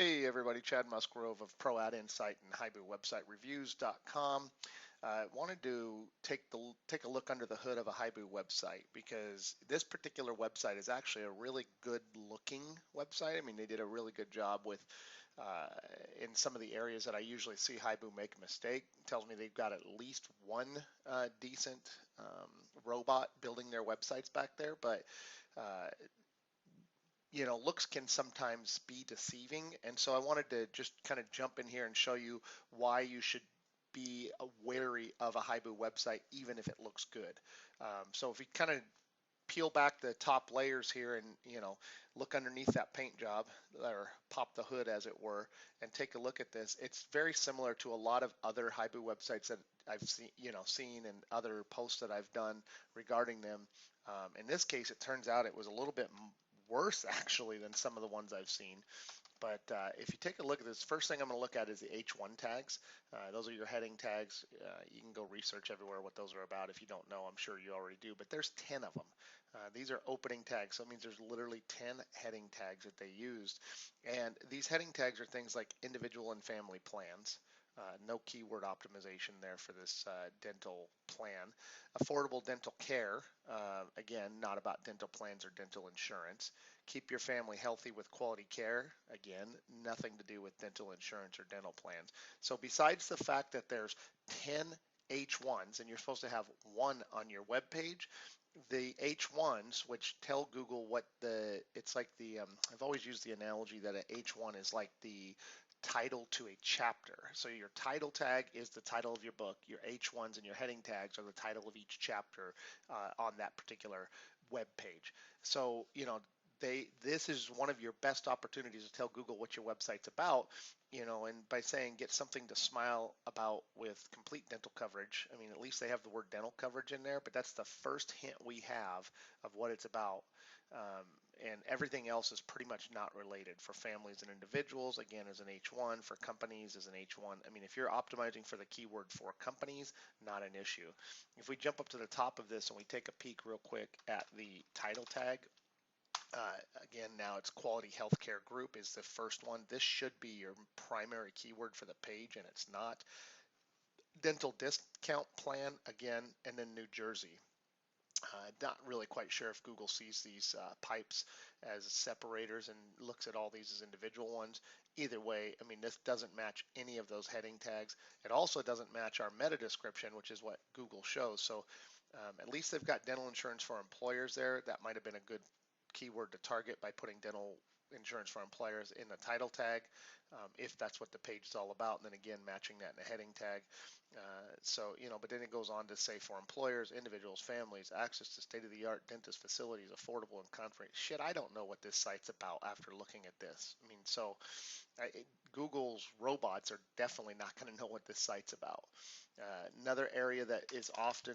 Hey everybody, Chad Musgrove of Pro Ad Insight and Hibu website reviews.com. Wanted to take a look under the hood of a Hibu website because this particular website is actually a really good looking website. I mean, they did a really good job with in some of the areas that I usually see Hibu make a mistake. It tells me they've got at least one decent robot building their websites back there, but uh, looks can sometimes be deceiving. And so I wanted to just kind of jump in here and show you why you should be wary of a Hibu website, even if it looks good. So if you kind of peel back the top layers here and look underneath that paint job, or pop the hood as it were, and take a look at this, it's very similar to a lot of other Hibu websites that I've seen and other posts that I've done regarding them. In this case, it turns out it was a little bit worse actually than some of the ones I've seen. But if you take a look at this, first thing I'm going to look at is the H1 tags. Those are your heading tags. You can go research everywhere what those are about. If you don't know, I'm sure you already do, but there's 10 of them. These are opening tags, so it means there's literally 10 heading tags that they used. And these heading tags are things like individual and family plans. No keyword optimization there for this dental plan. Affordable dental care, again, not about dental plans or dental insurance. Keep your family healthy with quality care, again, nothing to do with dental insurance or dental plans. So besides the fact that there's 10 H1s and you're supposed to have one on your web page, the H1s, which tell Google what it's like I've always used the analogy that an H1 is like the title to a chapter. So your title tag is the title of your book. Your H1s and your heading tags are the title of each chapter on that particular web page. So, this is one of your best opportunities to tell Google what your website's about, and by saying get something to smile about with complete dental coverage. I mean, at least they have the word dental coverage in there, but that's the first hint we have of what it's about. And everything else is pretty much not related. For families and individuals, again, as an H1. For companies, as an H1. I mean, if you're optimizing for the keyword for companies, not an issue. If we jump up to the top of this and we take a peek real quick at the title tag, again, now it's quality healthcare group is the first one. This should be your primary keyword for the page, and it's not. Dental discount plan, again, and then New Jersey. Not really quite sure if Google sees these pipes as separators and looks at all these as individual ones. Either way, I mean, this doesn't match any of those heading tags. It also doesn't match our meta description, which is what Google shows. So at least they've got dental insurance for employers there. That might have been a good keyword to target by putting dental insurance for employers in the title tag, if that's what the page is all about, and then again matching that in the heading tag. But then it goes on to say for employers, individuals, families, access to state-of-the-art dentist facilities, affordable and comfortable. Shit, I don't know what this site's about after looking at this. I mean, Google's robots are definitely not going to know what this site's about. Another area that is often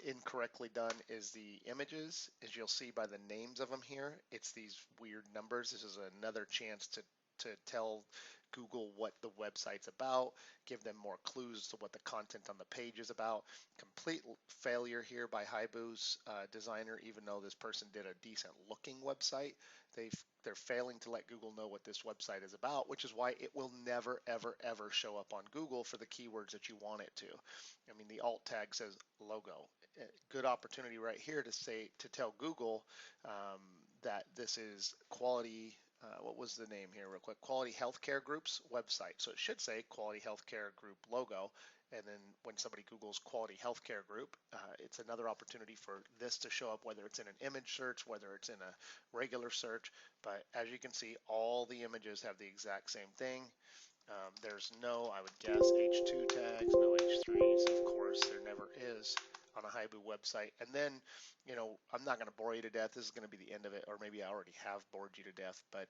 incorrectly done is the images. As you'll see by the names of them here, it's these weird numbers. This is another chance to tell Google what the website's about, give them more clues to what the content on the page is about. Complete failure here by Hibu's designer, even though this person did a decent looking website. They're failing to let Google know what this website is about, which is why it will never, ever, ever show up on Google for the keywords that you want it to. I mean, the alt tag says logo. Good opportunity right here to tell Google that this is quality. What was the name here real quick? Quality Healthcare Group's website. So it should say Quality Healthcare Group logo. And then when somebody Googles Quality Healthcare Group, it's another opportunity for this to show up, whether it's in an image search, whether it's in a regular search. But as you can see, all the images have the exact same thing. There's no, I would guess, H2 tags, no H3s. Of course, there never is on a Hibu website. And then, I'm not going to bore you to death. This is going to be the end of it, or maybe I already have bored you to death. But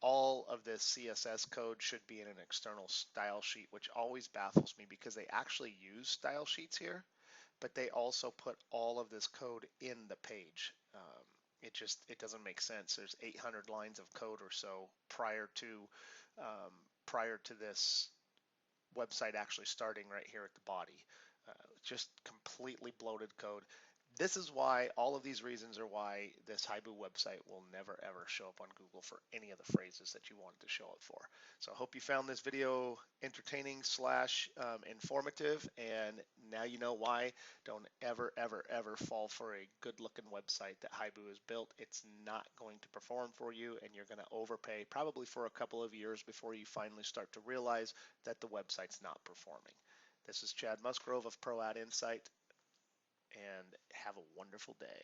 all of this CSS code should be in an external style sheet, which always baffles me because they actually use style sheets here, but they also put all of this code in the page. It doesn't make sense. There's 800 lines of code or so prior to this website actually starting right here at the body. Just completely bloated code. this is why, all of these reasons are why this Hibu website will never ever show up on Google for any of the phrases that you wanted to show it for. So I hope you found this video entertaining slash informative, and now you know why. Don't ever, ever, ever fall for a good looking website that Hibu has built. It's not going to perform for you, and you're going to overpay probably for a couple of years before you finally start to realize that the website's not performing. This is Chad Musgrove of Pro Ad Insight, and have a wonderful day.